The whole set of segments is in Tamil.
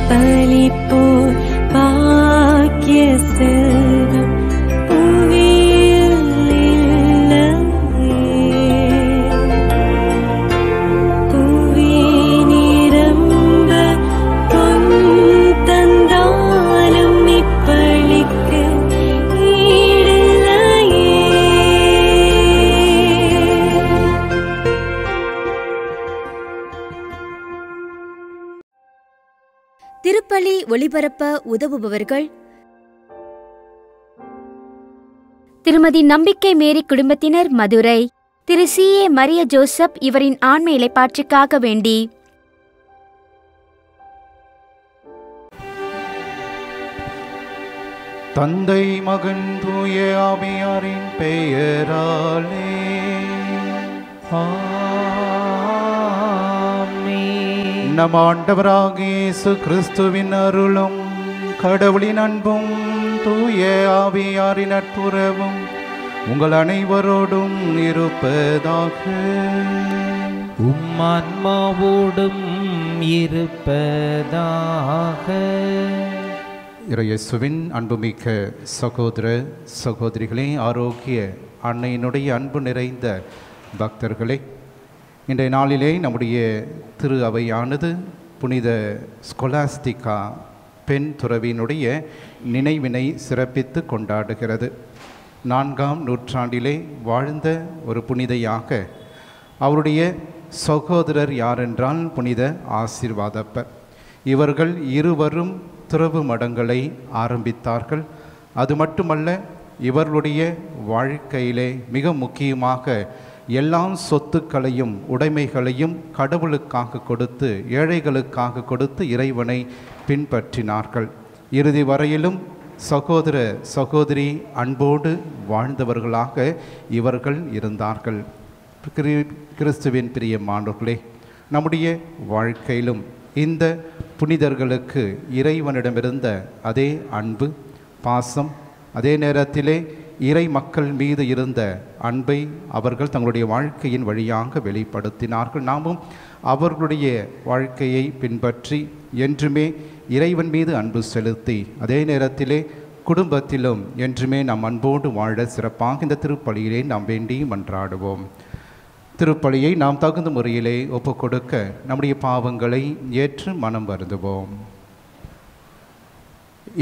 பலிப்போர் பாக்கிய செல்வம் புவியில் இல்லையே. புவி நிரம்ப பொன் தந்தாலும் இப்பளிக்கு ஈடில்லையே. திருப்பலி ஒளிபரப்ப உதவுபவர்கள் திருமதி நம்பிக்கை மேரி குடும்பத்தினர், மதுரை. திரு C.A. மரிய ஜோசப் இவரின் ஆன்ம இளைப்பாற்றிக்காக வேண்டி. தந்தை மகன் தூய ஆவியாரின் பெயராலே நம் ஆண்டவராகிய இயேசு கிறிஸ்துவின் அருளும் கடவுளின் அன்பும் தூய ஆவியாரின் நட்புறவும் உங்கள் அனைவரோடும் இருப்பதாக. ஆன்மாவோடும் இருப்பதாக. இயேசுவின் அன்புமிக்க சகோதர சகோதரிகளே, ஆரோக்கிய அன்னையினுடைய அன்பு நிறைந்த பக்தர்களே, இன்றைய நாளிலே நம்முடைய திரு அவையானது புனித ஸ்கொலாஸ்டிகா பெண் துறவியினுடைய நினைவினை சிறப்பித்து கொண்டாடுகிறது. 4ஆம் நூற்றாண்டிலே வாழ்ந்த ஒரு புனிதையாக அவருடைய சகோதரர் யாரென்றால் புனித ஆசீர்வாதப்பர். இவர்கள் இருவரும் துறவு மடங்களை ஆரம்பித்தார்கள். அது மட்டுமல்ல, இவர்களுடைய வாழ்க்கையிலே மிக முக்கியமாக எல்லா சொத்துக்களையும் உடைமைகளையும் கடவுளுக்காக கொடுத்து, ஏழைகளுக்காக கொடுத்து இறைவனை பின்பற்றினார்கள். இறுதி வரையிலும் சகோதர சகோதரி அன்போடு வாழ்ந்தவர்களாக இவர்கள் இருந்தார்கள். கிறிஸ்துவின் பிரியமானவர்களே, நம்முடைய வாழ்க்கையிலும் இந்த புனிதர்களுக்கு இறைவனிடமிருந்த அதே அன்பு, பாசம், அதே நேரத்திலே இறை மக்கள் மீது இருந்த அன்பை அவர்கள் தங்களுடைய வாழ்க்கையின் வழியாக வெளிப்படுத்தினார்கள். நாமும் அவர்களுடைய வாழ்க்கையை பின்பற்றி என்றுமே இறைவன் மீது அன்பு செலுத்தி, அதே நேரத்திலே குடும்பத்திலும் என்றுமே நாம் அன்போடு வாழ சிறப்பாக இந்த திருப்பலியிலே நாம் வேண்டி மன்றாடுவோம். திருப்பலியை நாம் தகுந்த முறையிலே ஒப்புக்கொடுக்க நம்முடைய பாவங்களை ஏற்று மனம் வருந்துவோம்.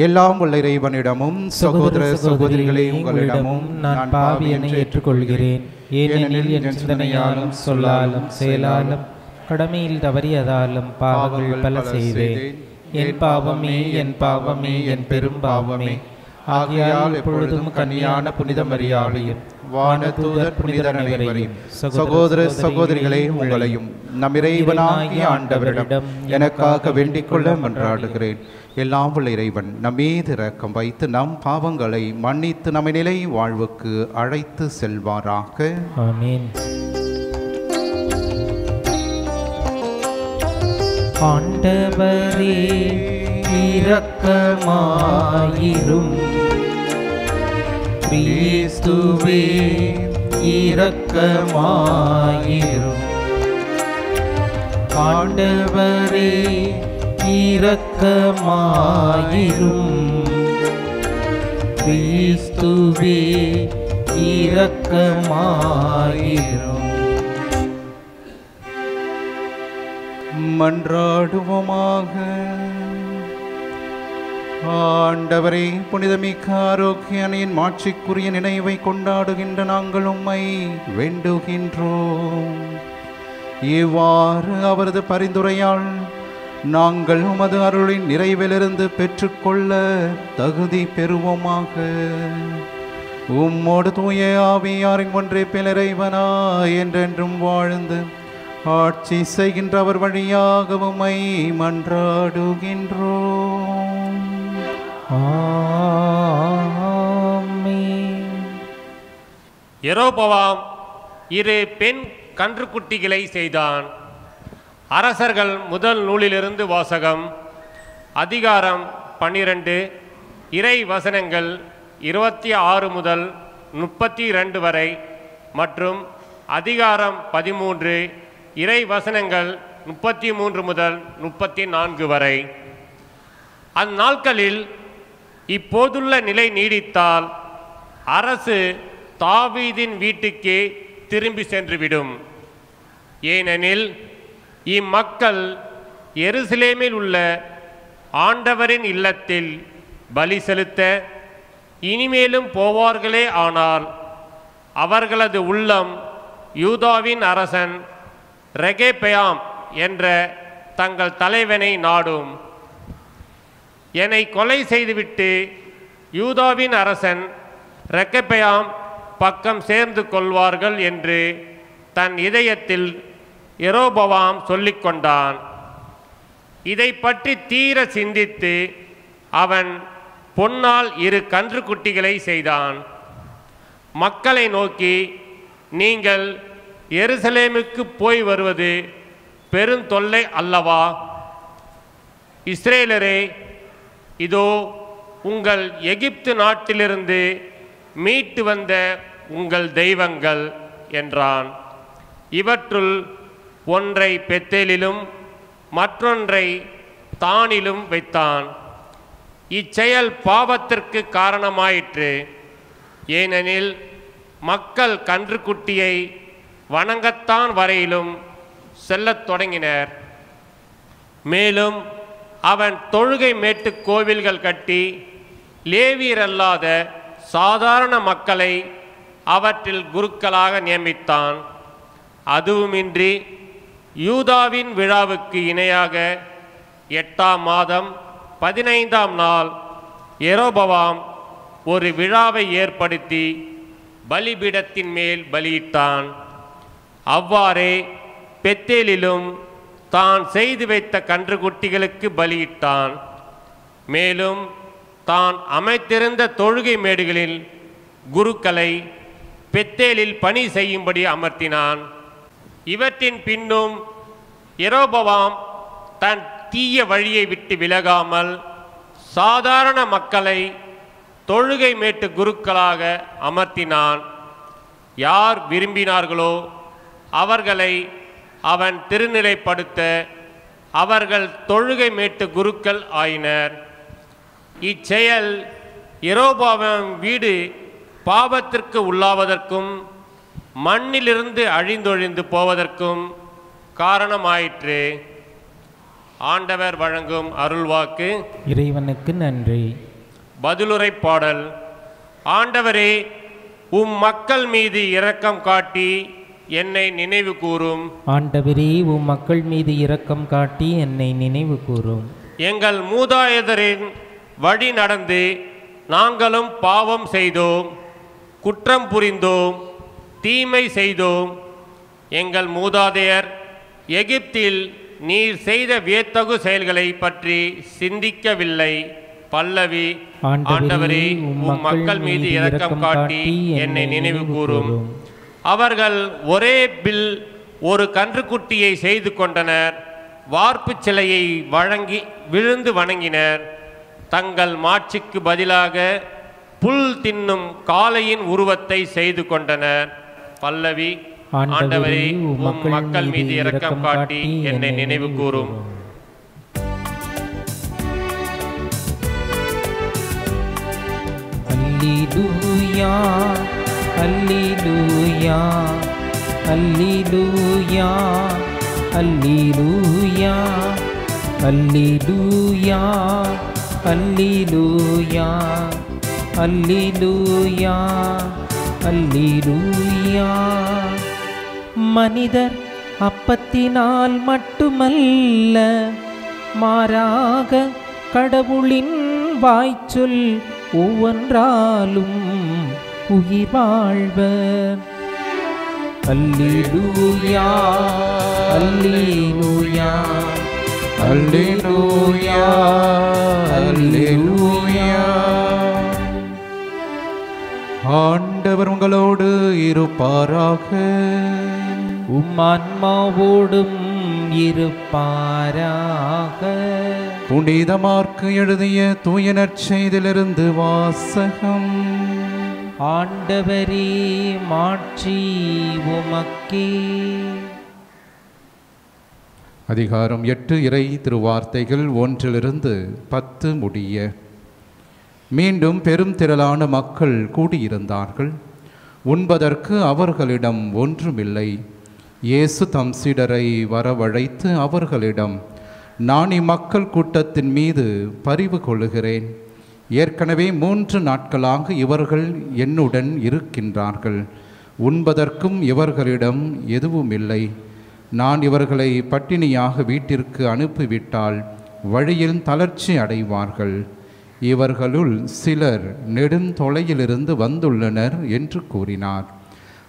எல்லாம் உள்ள இறைவனிடமும் சகோதர சகோதரிகளே உங்களிடமும் நான் பாவி என ஏற்றுக்கொள்கிறேன். ஏனெனில் என் சிந்தனையாலும் சொல்லாலும் செயலாலும் கடமையில் தவறியதாலும் பாவங்கள் பல செய்தேன். என் பாவமே, என் பாவமே, என் பெரும் பாவமே. ஆகையால் எப்பொழுதும் கன்னியான புனித மரியாதையும் வானதூதர் புனிதர் அனைவரையும் சகோதர சகோதரிகளே உங்களையும் நம் இறைவனாகிய ஆண்டவரிடம் எனக்காக வேண்டிக் கொள்ள மன்றாடுகிறேன். எல்லாம் உள்ள இறைவன் நம் மீது இரக்கம் வைத்து நம் பாவங்களை மன்னித்து நம்மை நிலை வாழ்வுக்கு அழைத்து செல்வாராக. ஆமென். ஆண்டவரே இரக்கமாயிரும். கிறிஸ்துவே இரக்கமாயிரும். ஆண்டவரே இரக்கமாயிரும். கிறிஸ்துவே இரக்கமாயிரும். மன்றாடுவோமாக. ஆண்டவரே, புனிதமிக்க ஆரோக்கிய அன்னையின் மாட்சிக்குரிய நினைவை கொண்டாடுகின்ற நாங்கள் உம்மை வேண்டுகின்றோம். இவ்வாறு அவரது பரிந்துரையால் நாங்கள் உமது அருளின் நிறைவிலிருந்து பெற்றுக்கொள்ள தகுதி பெறுவோமாக. உம்மோடு தூய ஆவியாரின் ஒன்றே பிளரைவனா என்றென்றும் வாழ்ந்து ஆட்சி செய்கின்றவர் வழியாக உம்மை மன்றாடுகின்றோம். யெரோபவாம் இரு பெண் கன்றுக்குட்டிகளை செய்தான். அரசர்கள் முதல் நூலிலிருந்து வாசகம். அதிகாரம் 12, இறை வசனங்கள் 26 முதல் 32 வரை மற்றும் அதிகாரம் 13, இறை வசனங்கள் 33 முதல் 34 வரை. அந்நாட்களில் இப்போதுள்ள நிலை நீடித்தால் அரசு தாவீதின் வீட்டுக்கே திரும்பி சென்றுவிடும். ஏனெனில் இம்மக்கள் எருசலேமில் உள்ள ஆண்டவரின் இல்லத்தில் பலி செலுத்த இனிமேலும் போவார்களே. ஆனால் அவர்களது உள்ளம் யூதாவின் அரசன் ரெகெபெயாம் என்ற தங்கள் தலைவனை நாடும். என்னை கொலை செய்துவிட்டு யூதாவின் அரசன் ரெகெபெயாம் பக்கம் சேர்ந்து கொள்வார்கள் என்று தன் இதயத்தில் யெரொபெயாம் சொல்லிக்கொண்டான். இதை பற்றி தீர சிந்தித்து அவன் பொன்னால் 2 கன்றுக்குட்டிகளை செய்தான். மக்களை நோக்கி, நீங்கள் எருசலேமுக்கு போய் வருவது பெருந்தொல்லை அல்லவா? இஸ்ரேலரே, இதோ உங்கள் எகிப்து நாட்டிலிருந்து மீட்டு வந்த உங்கள் தெய்வங்கள் என்றான். இவற்றுள் ஒன்றை பெத்தேலிலும் மற்றொன்றை தானிலும் வைத்தான். இச்செயல் பாவத்திற்கு காரணமாயிற்று. ஏனெனில் மக்கள் கன்றுக்குட்டியை வணங்கத்தான் வரையிலும் செல்லத் தொடங்கினர். மேலும் அவன் தொழுகை மேட்டு கோவில்கள் கட்டி லேவியரல்லாத சாதாரண மக்களை அவற்றில் குருக்களாக நியமித்தான். அதுவுமின்றி யூதாவின் விழாவுக்கு இணையாக 8ஆம் மாதம் 15ஆம் நாள் யெரொபெயாம் ஒரு விழாவை ஏற்படுத்தி பலிபீடத்தின் மேல் பலியிட்டான். அவ்வாறே பெத்தேலிலும் தான் செய்து வைத்த கன்றுக்குட்டிகளுக்கு பலியிட்டான். மேலும் தான் அமைத்திருந்த தொழுகை மேடுகளில் குருக்களை பெத்தேலில் பணி செய்யும்படி அமர்த்தினான். இவற்றின் பின்னும் யெரொபெயாம் தன் தீய வழியை விட்டு விலகாமல் சாதாரண மக்களை தொழுகை மேட்டு குருக்களாக அமர்த்தினான். யார் விரும்பினார்களோ அவர்களை அவன் திருநிலைப்படுத்த அவர்கள் தொழுகை மேட்டு குருக்கள் ஆயினர். இச்செயல் யெரொபெயாம் வீடு பாவத்திற்கு உள்ளாவதற்கும் மண்ணிலிருந்து அழிந்தொழிந்து போவதற்கும் காரணமாயிற்று. ஆண்டவர் வழங்கும் அருள்வாக்கு. இறைவனுக்கு நன்றி. பதிலுரை பாடல். ஆண்டவரே, உம் மக்கள் மீது இரக்கம் காட்டி என்னை நினைவு கூரும். ஆண்டவரே, உம் மக்கள் மீது இரக்கம் காட்டி என்னை நினைவு கூரும். எங்கள் மூதாதையரின் வழி நடந்து நாங்களும் பாவம் செய்தோம், குற்றம் புரிந்தோம், தீமை செய்தோம். எங்கள் மூதாதையர் எகிப்தில் நீர் செய்த வியத்தகு செயல்களை பற்றி சிந்திக்கவில்லை. பல்லவி. ஆண்டவரே, உம் மக்கள் மீது இரக்கம் காட்டி என்னை நினைவு கூரும். அவர்கள் ஒரே பில் ஒரு கன்றுக்குட்டியை செய்து கொண்டனர். வார்ப்பு சிலையை வழங்கி விழுந்து வணங்கினர். தங்கள் மாட்சிக்கு பதிலாக புல் தின்னும் காளையின் உருவத்தை செய்து கொண்டனர். பல்லவி. ஆண்டவரே, உம் மக்கள் மீது இரக்கம் காட்டி என்னை நினைவு கூரும். அல்லேலூயா, அல்லேலூயா, அல்லேலூயா, அல்லேலூயா, அல்லேலூயா, அல்லேலூயா, அல்லேலூயா, அல்லேலூயா. மனிதர் அப்பத்தினால் மட்டுமல்ல, மாறாக கடவுளின் வாய்ச்சொல் ஒவ்வொன்றாலும் உயிர் வாழ்வர். அல்லேலூயா, அல்லேலூயா, அல்லேலூயா, அல்லேலூயா. ஆண்டவர் உங்களோடு இருப்பாராக. உம் ஆன்மாவோடும் இருப்பாராக. புனித மார்க்கு எழுதிய தூய நற்செய்தியிலிருந்து வாசகம். ஆண்டவரே, மாட்சி உமக்கே. அதிகாரம் 8 இறை திருவார்த்தைகள் 1-10 முடிய. மீண்டும் பெரும் திரளான மக்கள் கூடியிருந்தார்கள். உண்பதற்கு அவர்களிடம் ஒன்றுமில்லை. இயேசு தம் சீடரை வரவழைத்து அவர்களிடம், நான் இம்மக்கள் கூட்டத்தின் மீது பரிவு கொள்ளுகிறேன். ஏற்கனவே 3 நாட்களாக இவர்கள் என்னுடன் இருக்கின்றார்கள். உண்பதற்கும் இவர்களிடம் எதுவுமில்லை. நான் இவர்களை பட்டினியாக வீட்டிற்கு அனுப்பிவிட்டால் வழியில் தளர்ச்சி அடைவார்கள். இவர்களுள் சிலர் நெடுந்தொலையிலிருந்து வந்துள்ளனர் என்று கூறினார்.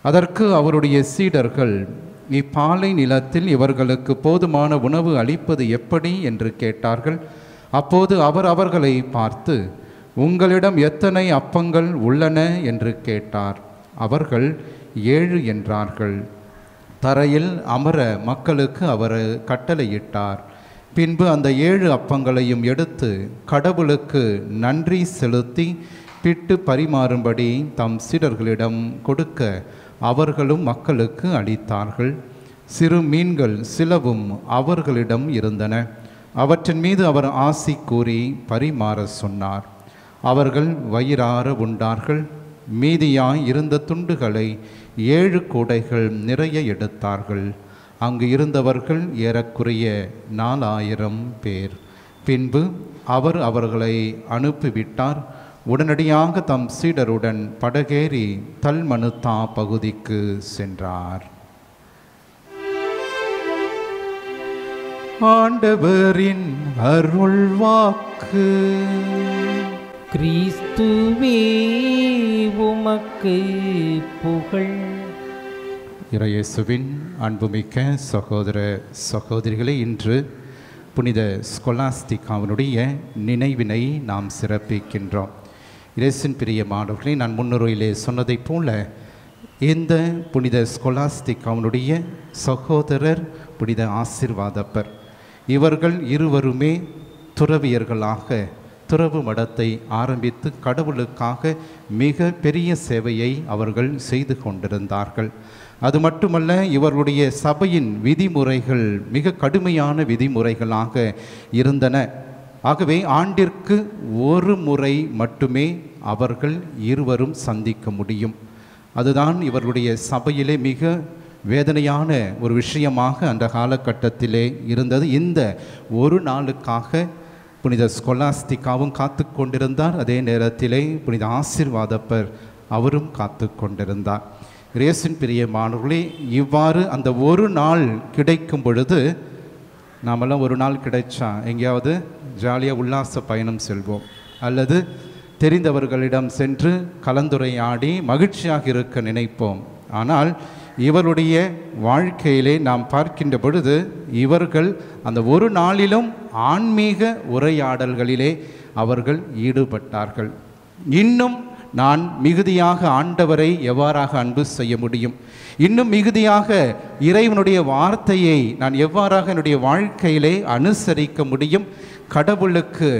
அதற்கு அவருடைய சீடர்கள், இப்பாலை நிலத்தில் இவர்களுக்கு போதுமான உணவு அளிப்பது எப்படி என்று கேட்டார்கள். அப்போது அவர் அவர்களை பார்த்து, உங்களிடம் எத்தனை அப்பங்கள் உள்ளன என்று கேட்டார். அவர்கள் 7 என்றார்கள். தரையில் அமர மக்களுக்கு அவர் கட்டளையிட்டார். பின்பு அந்த 7 அப்பங்களையும் எடுத்து கடவுளுக்கு நன்றி செலுத்தி பிட்டு பரிமாறும்படி தம் சீடர்களிடம் கொடுக்க அவர்களும் மக்களுக்கு அளித்தார்கள். சிறு மீன்கள் சிலவும் அவர்களிடம் இருந்தன. அவற்றின் மீது அவர் ஆசி கூறி பரிமாற சொன்னார். அவர்கள் வயிறார உண்டார்கள். மீதியாய் இருந்த துண்டுகளை 7 கூடைகள் நிறைய எடுத்தார்கள். அங்கு இருந்தவர்கள் ஏறக்குறைய 4000 பேர். பின்பு அவர் அவர்களை அனுப்பிவிட்டார். உடனடியாக தம் சீடருடன் படகேறி தல்மனுத்தா பகுதிக்கு சென்றார். ஆண்டவரின் அருள்வாக்கு. கிறிஸ்துவே உமக்கு புகழ். இறையேசுவின் அன்புமிக்க சகோதர சகோதரிகளை, இன்று புனித ஸ்கொலாஸ்டிகாவினுடைய நினைவினை நாம் சிறப்பிக்கின்றோம். இயேசுவின் பிரியமானவர்களை, நான் முன்னுரையிலே சொன்னதைப் போல இந்த புனித ஸ்கொலாஸ்டிகாவினுடைய சகோதரர் புனித ஆசீர்வாதப்பர், இவர்கள் இருவருமே துறவியர்களாக துறவு மடத்தை ஆரம்பித்து கடவுளுக்காக மிக பெரிய சேவையை அவர்கள் செய்து கொண்டிருந்தார்கள். அது மட்டுமல்ல, இவர்களுடைய சபையின் விதிமுறைகள் மிக கடுமையான விதிமுறைகளாக இருந்தன. ஆகவே ஆண்டிற்கு ஒரு முறை மட்டுமே அவர்கள் இருவரும் சந்திக்க முடியும். அதுதான் இவர்களுடைய சபையிலே மிக வேதனையான ஒரு விஷயமாக அந்த காலகட்டத்திலே இருந்தது. இந்த ஒரு நாளுக்காக புனித ஸ்கொலாஸ்டிகாவும் காத்து கொண்டிருந்தார். அதே நேரத்திலே புனித ஆசீர்வாதப்பர் அவரும் காத்து கொண்டிருந்தார். இயேசுவின் பிரியமானவர்களே, இவ்வாறு அந்த ஒரு நாள் கிடைக்கும் பொழுது, நாமெல்லாம் ஒரு நாள் கிடைச்சா எங்கேயாவது ஜாலியாக உல்லாச பயணம் செல்வோம், அல்லது தெரிந்தவர்களிடம் சென்று கலந்துரையாடி மகிழ்ச்சியாக இருக்க நினைப்போம். ஆனால் இவருடைய வாழ்க்கையிலே நாம் பார்க்கின்ற பொழுது இவர்கள் அந்த ஒரு நாளிலும் ஆன்மீக உரையாடல்களிலே அவர்கள் ஈடுபட்டார்கள். இன்னும் நான் மிகுதியாக ஆண்டவரை எவ்வாறாக அன்பு செய்ய முடியும், இன்னும் மிகுதியாக இறைவனுடைய வார்த்தையை நான் எவ்வாறாக என்னுடைய வாழ்க்கையிலே அனுசரிக்க முடியும், கடவுளுக்கு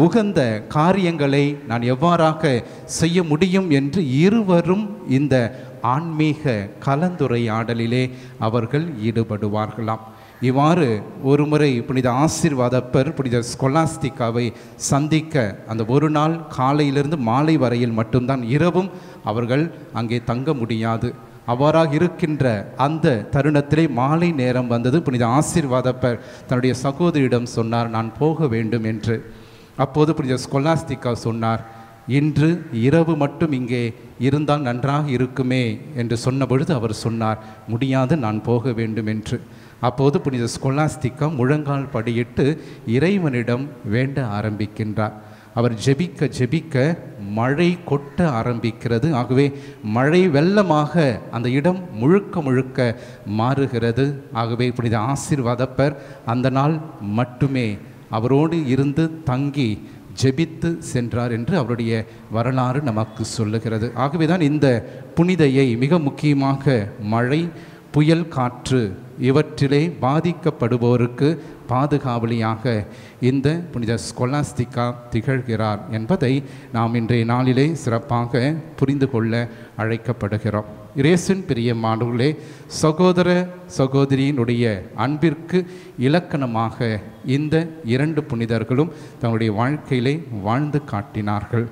உகந்த காரியங்களை நான் எவ்வாறாக செய்ய முடியும் என்று இருவரும் இந்த ஆன்மீக கலந்துரையாடலிலே அவர்கள் ஈடுபடுவார்களாம். இவ்வாறு ஒருமுறை புனித ஆசீர்வாதப்பர் புனித ஸ்கொலாஸ்டிகாவை சந்திக்க அந்த ஒரு நாள் காலையிலிருந்து மாலை வரையில் மட்டும்தான், இரவும் அவர்கள் அங்கே தங்க முடியாது. அவ்வாறாக இருக்கின்ற அந்த தருணத்திலே மாலை நேரம் வந்தது. புனித ஆசீர்வாதப்பர் தன்னுடைய சகோதரியிடம் சொன்னார், நான் போக வேண்டும் என்று. அப்போது புனித ஸ்கொலாஸ்டிகா சொன்னார், இன்று இரவு மட்டும் இங்கே இருந்தால் நன்றாக இருக்குமே என்று சொன்ன பொழுது அவர் சொன்னார், முடியாது, நான் போக வேண்டும் என்று. அப்போது புனித ஸ்கொலாஸ்டிகா முழங்கால் படியிட்டு இறைவனிடம் வேண்ட ஆரம்பிக்கின்றார். அவர் ஜெபிக்க ஜெபிக்க மழை கொட்ட ஆரம்பிக்கிறது. ஆகவே மழை வெள்ளமாக அந்த இடம் முழுக்க முழுக்க மாறுகிறது. ஆகவே புனித ஆசீர்வாதப்பர் அந்த நாள் மட்டுமே அவரோடு இருந்து தங்கி ஜெபித்து சென்றார் என்று அவருடைய வரலாறு நமக்கு சொல்லுகிறது. ஆகவே தான் இந்த புனிதையை மிக முக்கியமாக மழை, புயல், காற்று இவற்றிலே பாதிக்கப்படுவோருக்கு பாதுகாவலியாக இந்த புனித ஸ்கொலாஸ்டிகா திகழ்கிறார் என்பதை நாம் இன்றைய நாளிலே சிறப்பாக புரிந்து கொள்ள அழைக்கப்படுகிறோம். இயேசுவின் பிரியமானவர்களே, சகோதர சகோதரியினுடைய அன்பிற்கு இலக்கணமாக இந்த 2 புனிதர்களும் தங்களுடைய வாழ்க்கையிலே வாழ்ந்து காட்டினார்கள்.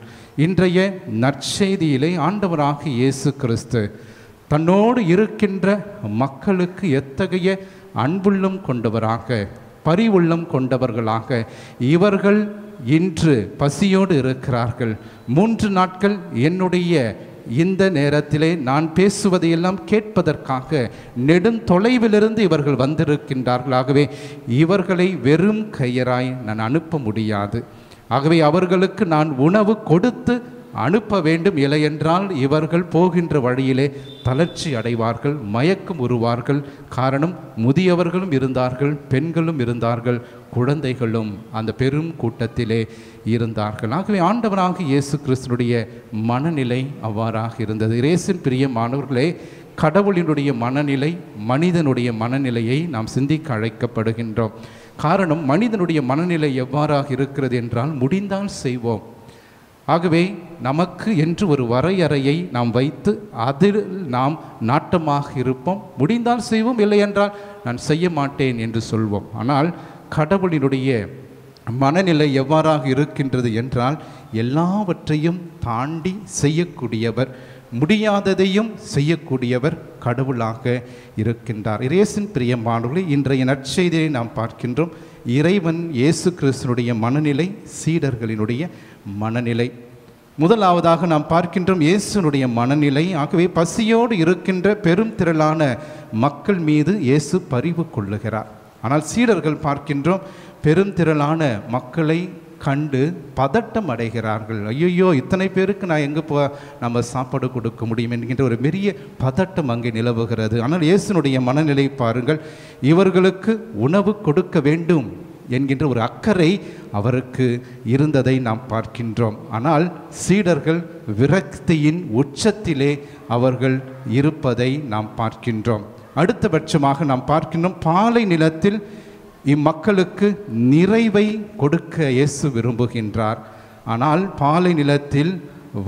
இன்றைய நற்செய்தியிலே ஆண்டவராக இயேசு கிறிஸ்து தன்னோடு இருக்கின்ற மக்களுக்கு எத்தகைய அன்புள்ளம் கொண்டவராக, பரிவுள்ளம் கொண்டவர்களாக இவர்கள் இன்று பசியோடு இருக்கிறார்கள். 3 நாட்கள் என்னுடைய இந்த நேரத்திலே நான் பேசுவதையெல்லாம் கேட்பதற்காக நெடுந்தொலைவிலிருந்து இவர்கள் வந்திருக்கின்றார்கள். ஆகவே இவர்களை வெறும் கையராய் நான் அனுப்ப முடியாது. ஆகவே அவர்களுக்கு நான் உணவு கொடுத்து அனுப்ப வேண்டும். இல்லையென்றால் இவர்கள் போகின்ற வழியிலே தளர்ச்சி அடைவார்கள், மயக்கம் உருவார்கள். காரணம், முதியவர்களும் இருந்தார்கள், பெண்களும் இருந்தார்கள், குழந்தைகளும் அந்த பெரும் கூட்டத்திலே இருந்தார்கள். ஆகவே ஆண்டவராக இயேசு கிறிஸ்துனுடைய மனநிலை அவ்வாறாக இருந்தது. இயேசுவின் பிரியமானவர்களே, கடவுளினுடைய மனநிலை மனிதனுடைய மனநிலையை நாம் சிந்திக்க அழைக்கப்படுகின்றோம். காரணம், மனிதனுடைய மனநிலை எவ்வாறாக இருக்கிறது என்றால், முடிந்தால் செய்வோம். ஆகவே நமக்கு என்று ஒரு வரையறையை நாம் வைத்து அதில் நாம் நாட்டமாக இருப்போம். முடிந்தால் செய்வோம், இல்லை என்றால் நான் செய்ய மாட்டேன் என்று சொல்வோம். ஆனால் கடவுளினுடைய மனநிலை எவ்வாறாக இருக்கின்றது என்றால், எல்லாவற்றையும் தாண்டி செய்யக்கூடியவர், முடியாததையும் செய்யக்கூடியவர் கடவுளாக இருக்கின்றார். இயேசுவின் பிரியமானவர்களே, இன்றைய நற்செய்தியை நாம் பார்க்கின்றோம். இறைவன் இயேசு கிறிஸ்துனுடைய மனநிலை, சீடர்களினுடைய மனநிலை. முதலாவதாக நாம் பார்க்கின்றோம் இயேசுனுடைய மனநிலை. ஆகவே பசியோடு இருக்கின்ற பெரும் திரளான மக்கள் மீது இயேசு பரிவு கொள்ளுகிறார். ஆனால் சீடர்கள் பார்க்கின்றோம், பெரும் திரளான மக்களை கண்டு பதட்டம் அடைகிறார்கள். ஐயோ, இத்தனை பேருக்கு நான் எங்கே நம்ம சாப்பாடு கொடுக்க முடியும் என்கின்ற ஒரு பெரிய பதட்டம் அங்கே நிலவுகிறது. ஆனால் இயேசுனுடைய மனநிலை பாருங்கள், இவர்களுக்கு உணவு கொடுக்க வேண்டும் என்கின்ற ஒரு அக்கறை அவருக்கு இருந்ததை நாம் பார்க்கின்றோம். ஆனால் சீடர்கள் விரக்தியின் உச்சத்திலே அவர்கள் இருப்பதை நாம் பார்க்கின்றோம். அடுத்தபட்சமாக நாம் பார்க்கின்றோம், பாலை நிலத்தில் இம்மக்களுக்கு நிறைவை கொடுக்க இயேசு விரும்புகின்றார். ஆனால் பாலை நிலத்தில்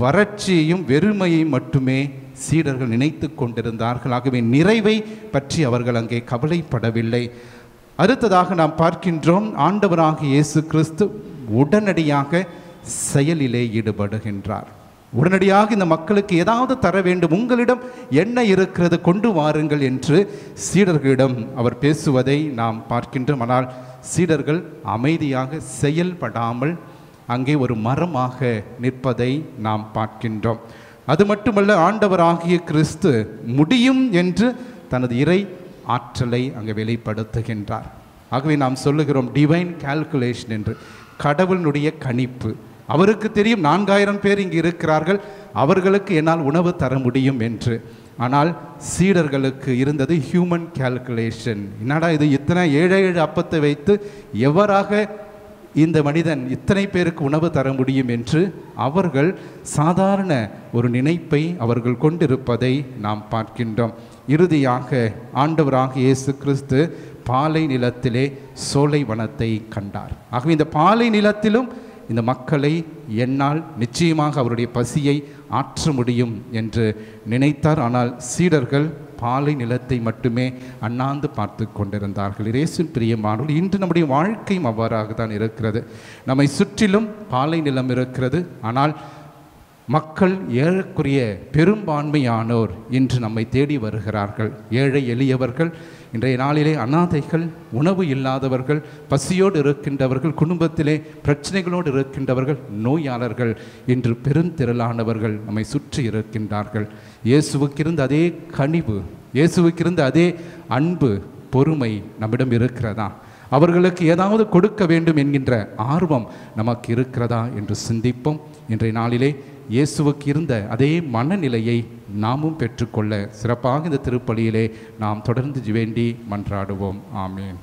வறட்சியையும் வெறுமையை மட்டுமே சீடர்கள் நினைத்து கொண்டிருந்தார்கள். ஆகவே நிறைவை பற்றி அவர்கள் அங்கே கவலைப்படவில்லை. அடுத்ததாக நாம் பார்க்கின்றோம், ஆண்டவராக இயேசு கிறிஸ்து உடனடியாக செயலிலே ஈடுபடுகின்றார். உடனடியாக இந்த மக்களுக்கு ஏதாவது தர வேண்டும், உங்களிடம் என்ன இருக்கிறது கொண்டு வாருங்கள் என்று சீடர்களிடம் அவர் பேசுவதை நாம் பார்க்கின்றோம். ஆனால் சீடர்கள் அமைதியாக செயல்படாமல் அங்கே ஒரு மரமாக நிற்பதை நாம் பார்க்கின்றோம். அது மட்டுமல்ல, ஆண்டவராகிய கிறிஸ்து முடியும் என்று தனது இறை ஆற்றலை அங்கே வெளிப்படுத்துகின்றார். ஆகவே நாம் சொல்லுகிறோம் டிவைன் கால்குலேஷன் என்று, கடவுளினுடைய கணிப்பு. அவருக்கு தெரியும் 4000 பேர் இங்கு இருக்கிறார்கள், அவர்களுக்கு என்னால் உணவு தர முடியும் என்று. ஆனால் சீடர்களுக்கு இருந்தது ஹியூமன் கால்குலேஷன். என்னடா இது, இத்தனை 7 அப்பத்தை வைத்து எவராக இந்த மனிதன் இத்தனை பேருக்கு உணவு தர முடியும் என்று அவர்கள் சாதாரண ஒரு நினைப்பை அவர்கள் கொண்டிருப்பதை நாம் பார்க்கின்றோம். இறுதியாக ஆண்டவராக இயேசு கிறிஸ்து பாலை நிலத்திலே சோலை வனத்தை கண்டார். ஆகவே இந்த பாலை நிலத்திலும் இந்த மக்களை என்னால் நிச்சயமாக அவருடைய பசியை ஆற்ற முடியும் என்று நினைத்தார். ஆனால் சீடர்கள் பாலை நிலத்தை மட்டுமே அண்ணாந்து பார்த்து கொண்டிருந்தார்கள். இயேசுவின் பிரியமானவர்களே, இன்று நம்முடைய வாழ்க்கையும் அவ்வாறாக தான் இருக்கிறது. நம்மை சுற்றிலும் பாலை நிலம் இருக்கிறது. ஆனால் மக்கள் ஏறக்குறைய பெரும்பான்மையானோர் இன்று நம்மை தேடி வருகிறார்கள். ஏழை எளியவர்கள், இன்றைய நாளிலே அனாதைகள், உணவு இல்லாதவர்கள், பசியோடு இருக்கின்றவர்கள், குடும்பத்திலே பிரச்சனைகளோடு இருக்கின்றவர்கள், நோயாளர்கள், இன்று பெருந்திரளானவர்கள் நம்மை சுற்றி இருக்கின்றார்கள். இயேசுவுக்கு இருந்த அதே கனிவு, இயேசுவுக்கு இருந்த அதே அன்பு, பொறுமை நம்மிடம் இருக்கிறதா? அவர்களுக்கு ஏதாவது கொடுக்க வேண்டும் என்கின்ற ஆர்வம் நமக்கு இருக்கிறதா என்று சிந்திப்போம். இன்றைய நாளிலே இயேசுவுக்கு இருந்த அதே மனநிலையை நாமும் பெற்றுக்கொள்ள சிறப்பாக இந்த திருப்பலியிலே நாம் தொடர்ந்து வேண்டி மன்றாடுவோம். ஆமேன்.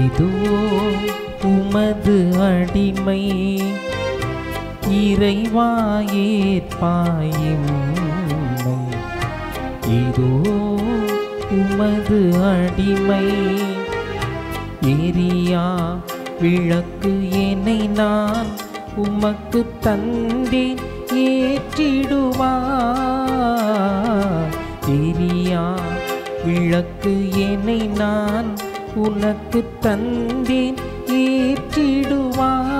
இதோ உமது அடிமை, இறைவா ஏற்பாயிம்மை, இதோ உமது அடிமை. எரியா விளக்கு என்னை நான் உமக்கு தந்தேன் ஏற்றிடுவார். எரியா விளக்கு என்னை நான் உனக்கு தந்தேன் ஏற்றிடுவார்.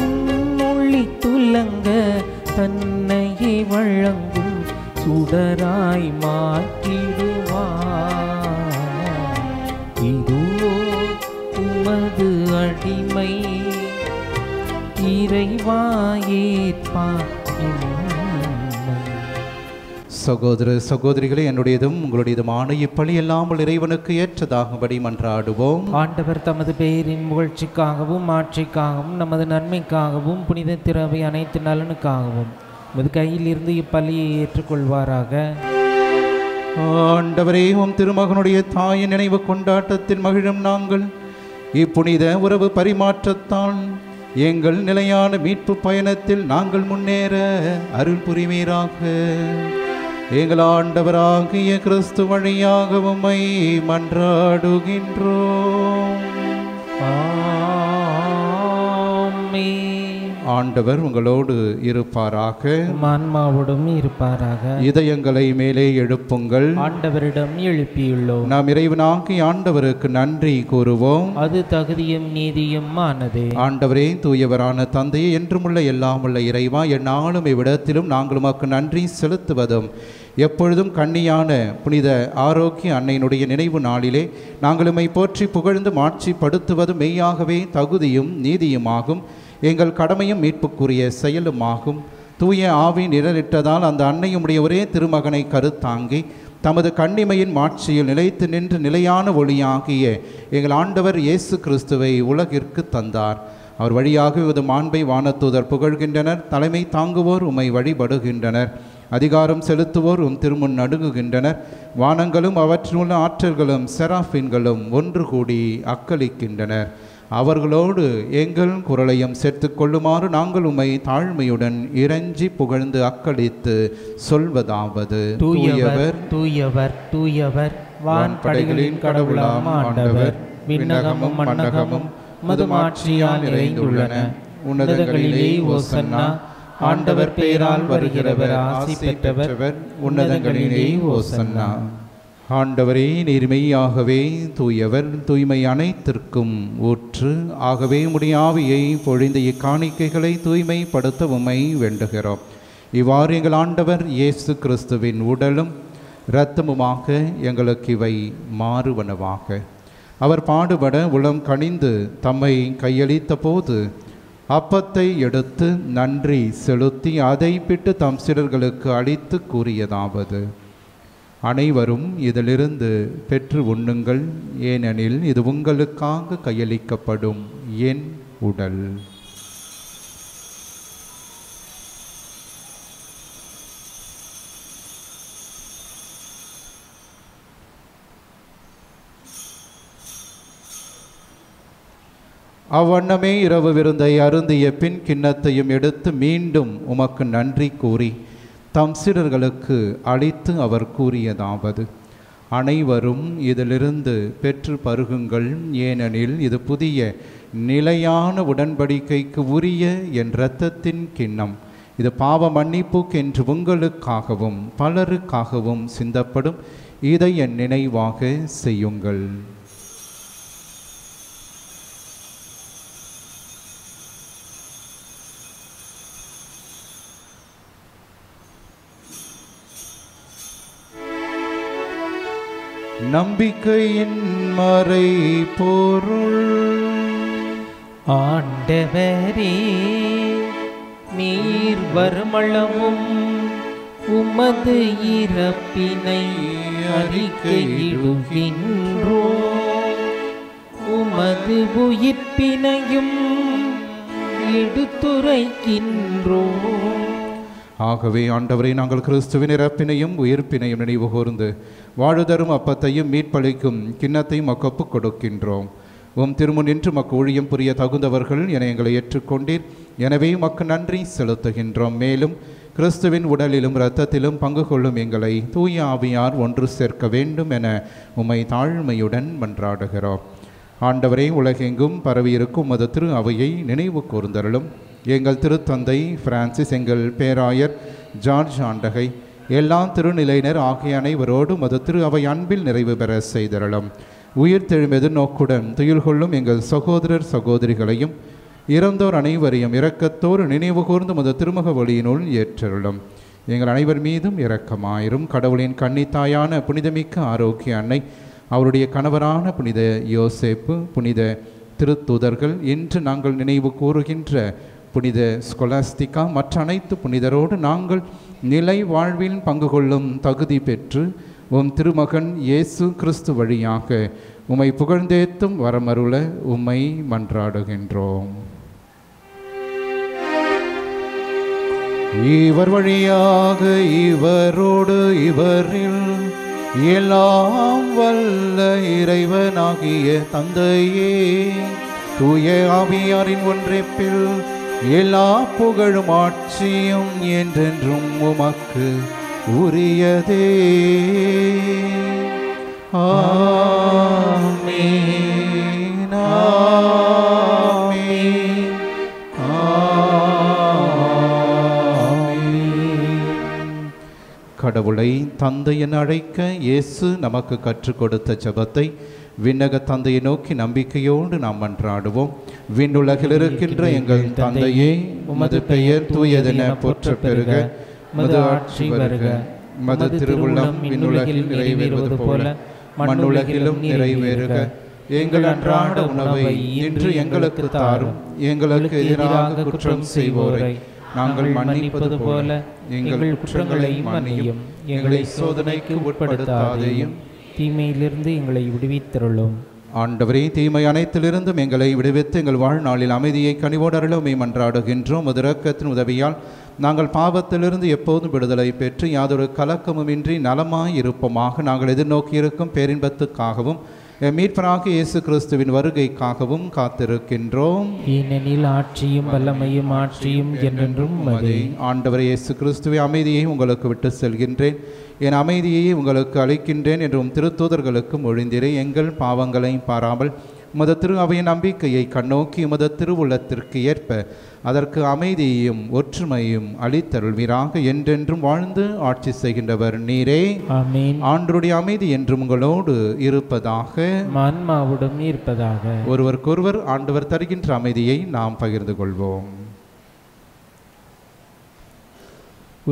உன்னொளி துலங்க தன்னையே வழங்கும் சுடராய் மாற்றிடுவார். இதோ உமது அடிமை, இறைவா ஏற்பார். சகோதர சகோதரிகளே, என்னுடையதும் உங்களுடையதுமான இப்பலி இல்லாமல் இறைவனுக்கு ஏற்றதாகும்படி மன்றாடுவோம். ஆண்டவர் தமது பெயரின் புகழ்ச்சிக்காகவும் ஆட்சிக்காகவும் நமது நன்மைக்காகவும் புனித திரவை அனைத்து நலனுக்காகவும் உமது கையில் இருந்து இப்பலியை ஏற்றுக்கொள்வாராக. ஆண்டவரே, உம் திருமகனுடைய தாயின் நினைவு கொண்டாட்டத்தில் மகிழும் நாங்கள் இப்புனித உறவு பரிமாற்றத்தான் எங்கள் நிலையான மீட்பு பயணத்தில் நாங்கள் முன்னேற அருள் புரிவீராக. எங்கள் ஆண்டவராகிய கிறிஸ்து வழியாக உம்மை மன்றாடுகின்றோம். ஆண்டவர் உங்களோடு இருப்பாராக, ஆன்மாவோடும் இருப்பாராக. இதயங்களை மேலே எழுப்புங்கள். ஆண்டவரிடம் எழுப்பியுள்ளோம். நாம் இறைவனாகிய ஆண்டவருக்கு நன்றி கூறுவோம். அது தகுதியும் நீதியும் ஆனதே. ஆண்டவரே, தூயவரான தந்தையே, என்றுமுள்ள எல்லாமுள்ள இறைவா, எந்நாளும் இவ்விடத்திலும் நாங்கள் உமக்கு நன்றி செலுத்துவதும் எப்பொழுதும் கண்ணியான புனித ஆரோக்கிய அன்னையினுடைய நினைவு நாளிலே நாங்கள் உம்மை போற்றி புகழ்ந்து மாட்சிப்படுத்துவதும் மெய்யாகவே தகுதியும் நீதியுமாகும், எங்கள் கடமையும் மீட்புக்குரிய செயலுமாகும். தூய ஆவி நிழலிட்டதால் அந்த அன்னையுடைய ஒரே திருமகனை கருத்தாங்கி தமது கண்ணிமையின் மாட்சியில் நிலைத்து நின்று நிலையான ஒளியாகிய எங்கள் ஆண்டவர் இயேசு கிறிஸ்துவை உலகிற்கு தந்தார். அவர் வழியாக இது மாண்பை வானதூதர் புகழ்கின்றனர். தலைமை தாங்குவோர் உம்மை வழிபடுகின்றனர். அதிகாரம் செலுத்துவோர் உம் திருமுன் நடுங்குகின்றனர். வானங்களும் அவற்றிலுள்ள ஆற்றல்களும் செராஃபின்களும் ஒன்று கூடி அக்களிக்கின்றனர். அவர்களோடு எங்கள் குரலையும் சேர்த்து கொள்ளுமாறு நாங்கள் உம்மை தாழ்மையுடன் இறைஞ்சி புகழ்ந்து அக்களித்து சொல்வதாவது: தூயவர் தூயவர் தூயவர், வான்படைகளின் கடவுளாம் ஆண்டவர். விண்ணகமும் மண்ணகமும் மதுமாட்சியால் நிறைந்துள்ளன. உன்னதங்களிலே ஓசன்னா. ஆண்டவர் பெயரால் வருகிறவர் ஆசி பெற்றவர். உன்னதங்களிலே ஓசன்னா. ஆண்டவரே, நீர்மையாகவே தூயவர், தூய்மை அனைத்திற்கும் ஊற்று. ஆகவே உம்முடைய ஆவியை பொழிந்த இக்காணிக்கைகளை தூய்மைப்படுத்த உம்மை வேண்டுகிறோம். இவ்வாறு எங்கள் ஆண்டவர் இயேசு கிறிஸ்துவின் உடலும் இரத்தமுமாக எங்களுக்கு இவை மாறுவனவாக. அவர் பாடுபட உளம் கனிந்து தம்மை கையளித்த போது அப்பத்தை எடுத்து நன்றி செலுத்தி அதை பிட்டு தம் சீடர்களுக்கு அளித்து கூறியதாவது: அனைவரும் இதிலிருந்து பெற்று உண்ணுங்கள், ஏனெனில் இது உங்களுக்காக கையளிக்கப்படும் என் உடல். அவ்வண்ணமே இரவு விருந்தை அருந்திய பின் கிண்ணத்தையும் எடுத்து மீண்டும் உமக்கு நன்றி கூறி தம் சீடர்களுக்கு அளித்து அவர் கூறியதாவது: அனைவரும் இதிலிருந்து பெற்று பருகுங்கள், ஏனெனில் இது புதிய நிலையான உடன்படிக்கைக்கு உரிய என் இரத்தத்தின் கிண்ணம். இது பாவ மன்னிப்புக்கென்று உங்களுக்காகவும் பலருக்காகவும் சிந்தப்படும். இதை என் நினைவாக செய்யுங்கள். நம்பிக்கையின் மறை பொருள். ஆண்டவரே, நீர் வருமளவும் உமது இறப்பினை அறிக்கையிடுகின்றோம், உமது உயிர்ப்பினையும் எடுத்துரைக்கின்றோம். ஆகவே ஆண்டவரை, நாங்கள் கிறிஸ்துவின் இறப்பினையும் உயிர்ப்பினையும் நினைவு கூர்ந்து வாழுதரும் அப்பத்தையும் மீட்பளிக்கும் கிண்ணத்தையும் ஒப்புக் கொடுக்கின்றோம். உம் திருமுன் நின்று மக்கு ஊழியம் புரிய தகுந்தவர்கள் என எங்களை ஏற்றுக்கொண்டீர். எனவே உமக்கு நன்றி செலுத்துகின்றோம். மேலும் கிறிஸ்துவின் உடலிலும் இரத்தத்திலும் பங்கு கொள்ளும் எங்களை தூய ஆவியார் ஒன்று சேர்க்க வேண்டும் என உம்மை தாழ்மையுடன் மன்றாடுகிறோம். ஆண்டவரே, உலகெங்கும் பரவியிருக்கும் உமது திரு அவையை நினைவு கூர்ந்தருளும். எங்கள் திருத்தந்தை பிரான்சிஸ், எங்கள் பேராயர் ஜார்ஜ் ஆண்டகை, எல்லா திருநிலையினர் ஆகிய அனைவரோடும் மது திரு அவை அன்பில் நிறைவு பெற செய்தருளும். உயிர் தெழுமெது நோக்குடன் துயில் கொள்ளும் எங்கள் சகோதரர் சகோதரிகளையும் இறந்தோர் அனைவரையும் இரக்கத்தோடு நினைவு கூர்ந்து மது திருமுக வழியினுள் ஏற்றருளும். எங்கள் அனைவர் மீதும் இரக்கமாயிரும். கடவுளின் கன்னித்தாயான புனிதமிக்க ஆரோக்கிய அன்னை, அவருடைய கணவரான புனித யோசேப்பு, புனித திருத்தூதர்கள், இன்று நாங்கள் நினைவு கூறுகின்ற புனித ஸ்கொலாஸ்டிகா, மற்ற அனைத்து புனிதரோடு நாங்கள் நிலை வாழ்வில் பங்கு கொள்ளும் தகுதி பெற்று உம் திருமகன் இயேசு கிறிஸ்து வழியாக உம்மை புகழ்ந்தேத்தும் வரமருள உம்மை மன்றாடுகின்றோம். இவர் வழியாக இவரோடு இவரில் எல்லாம் வல்ல இறைவனாகிய தந்தையே, தூய ஆவியாரின் ஒன்றிப்பில் எல்லா புகழும் ஆட்சியும் என்றென்றும் உமக்கு உரியதே. ஆமென், ஆமென், ஆமென். கடவுளை தந்தை என அழைக்க இயேசு நமக்கு கற்றுக் கொடுத்த ஜெபத்தை விண்ணக தந்தையை நோக்கி நம்பிக்கையோடு நாம் மன்றாடுவோம். விண்ணுலகில் இருக்கின்ற எங்கள் தந்தையே, உமது பெயர் தூயதென போற்றப் பெறுக. மது ஆட்சி வருக. மது திருவுள்ளம் விண்ணுலகில் நிறைவேறுவது போல மண்ணுலகிலும் நிறைவேறுக. எங்கள் அன்றாட உணவை இன்று எங்களுக்கு தாரும். எங்களுக்கு எதிராக குற்றம் செய்வோரை நாங்கள் மன்னிப்பது போல எங்கள் குற்றங்களை மன்னியும். எங்களை சோதனைக்கு உட்படுத்தாதேயும், தீமையிலிருந்து எங்களை விடுவித்தருளும். ஆண்டவரே, தீமை அனைத்திலிருந்தும் எங்களை விடுவித்து எங்கள் வாழ்நாளில் அமைதியை கனிவோடு அருளும் மன்றாடுகின்றோம். உமது இரக்கத்தின் உதவியால் நாங்கள் பாவத்திலிருந்து எப்போதும் விடுதலை பெற்று யாதொரு கலக்கமுமின்றி நலமாய் இருப்போமாக. நாங்கள் எதிர்நோக்கியிருக்கும் பேரின்பத்துக்காகவும் மீட்பராகிய இயேசு கிறிஸ்துவின் வருகைக்காகவும் காத்திருக்கின்றோம். ஏனெனில் ஆட்சியும் வல்லமையும் ஆட்சியும் என்றென்றும் உமதே. ஆண்டவரே இயேசு கிறிஸ்துவை, அமைதியை உங்களுக்கு விட்டு செல்கின்றேன், என் அமைதியை உங்களுக்கு அளிக்கின்றேன் என்றும் திருத்தூதர்களுக்கு மொழிந்திரே. எங்கள் பாவங்களை பாராமல் உமது திரு அவையின் நம்பிக்கையை கண்ணோக்கி உமது திருவுள்ளத்திற்கு ஏற்ப அதற்கு அமைதியையும் ஒற்றுமையும் அளித்தருள்வீராக. என்றென்றும் வாழ்ந்து ஆட்சி செய்கின்றவர் நீரே. ஆமென். ஆண்டருடைய அமைதி என்றும் உங்களோடு இருப்பதாக, ஆன்மாவுடன் இருப்பதாக. ஒருவருக்கொருவர் ஆண்டவர் தருகின்ற அமைதியை நாம் பகிர்ந்து கொள்வோம்.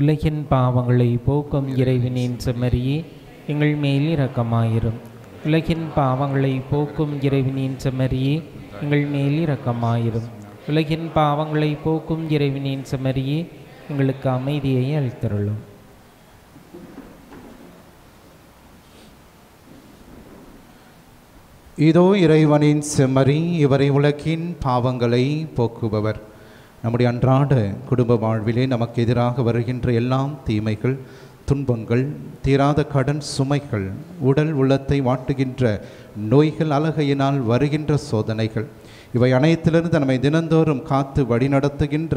உலகின் பாவங்களை போக்கும் இறைவனின் செம்மறியே, எங்கள் மேல் இரக்கமாயிரும். உலகின் பாவங்களை போக்கும் இறைவனின் செம்மறியே, எங்கள் மேல் இரக்கமாயிரும். உலகின் பாவங்களை போக்கும் இறைவனின் செம்மறியே, எங்களுக்கு அமைதியை அளித்தருளும். இதோ இறைவனின் செம்மறி, இவரை உலகின் பாவங்களை போக்குபவர். நம்முடைய அன்றாட குடும்ப வாழ்விலே நமக்கு எதிராக வருகின்ற எல்லாம் தீமைகள், துன்பங்கள், தீராத கடன் சுமைகள், உடல் உள்ளத்தை வாட்டுகின்ற நோய்கள், அலகையினால் வருகின்ற சோதனைகள், இவை அனைத்திலிருந்து நம்மை தினந்தோறும் காத்து வழிநடத்துகின்ற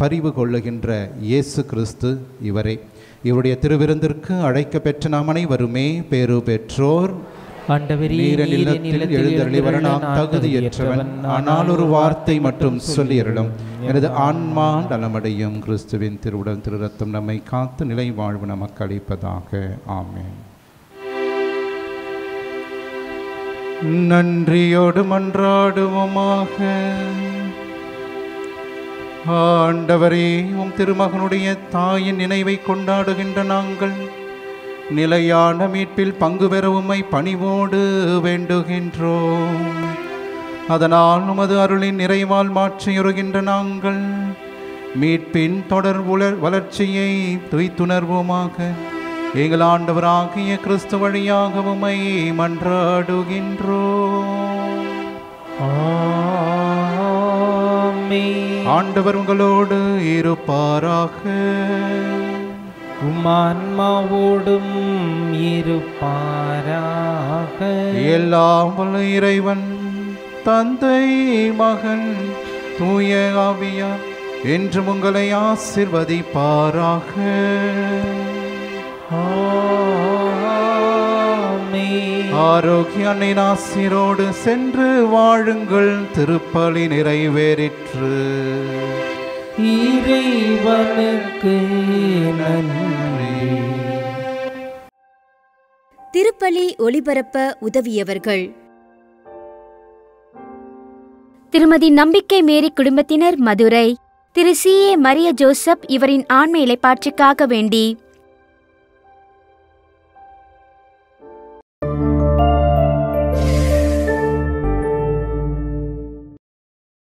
பரிவு கொள்ளுகின்ற இயேசு கிறிஸ்து இவரே. இவருடைய திருவிருந்திற்கு அழைக்க பெற்ற நாம் அனைவருமே பேறு பெற்றோர். எழுந்தருளிவர நாம் தகுதியற்றவன், ஆனால் ஒரு வார்த்தை மட்டும் சொல்லியருளும், எனது ஆன்மா நலமடையும். கிறிஸ்துவின் திருவுடல் திரு ரத்தம் நம்மை காத்து நிலை வாழ்வு நமக்கு அளிப்பதாக. ஆமென். நன்றியோடு மன்றாடுவோமாக. ஆண்டவரே, உம் திருமகனுடைய தாயின் நினைவை கொண்டாடுகின்ற நாங்கள் நிலையான மீட்பில் பங்கு பெற உம்மை பணிவோடு வேண்டுகின்றோம். அதனால் உமது அருளின் நிறைவால் மாற்றியுறுகின்ற நாங்கள் மீட்பின் தொடர் வளர்ச்சியை துய்த்துணர்வோமாக. எங்கள் ஆண்டவராகிய கிறிஸ்து வழியாக உம்மை மன்றாடுகின்றோம். ஆமென். ஆண்டவர் உங்களோடு இருப்பாராக. உம்மான்மாவோடும் இருப்பாராக. எல்லாம் வல்ல இறைவன் தந்தை மகன் தூய ஆவியார் என்றும் உங்களை ஆசிர்வதிப்பாராக. ஆரோக்கிய அன்னையின் ஆசிரோடு சென்று வாழுங்கள். திருப்பலி நிறைவேறிற்று. இறைவனுக்கு நன்றி. திருப்பலி ஒளிபரப்ப உதவியவர்கள்: திருமதி நம்பிக்கை மேரி குடும்பத்தினர், மதுரை. திரு சி ஏ மரிய ஜோசப் இவரின் ஆன்ம இளைப்பாற்றிக்காக வேண்டி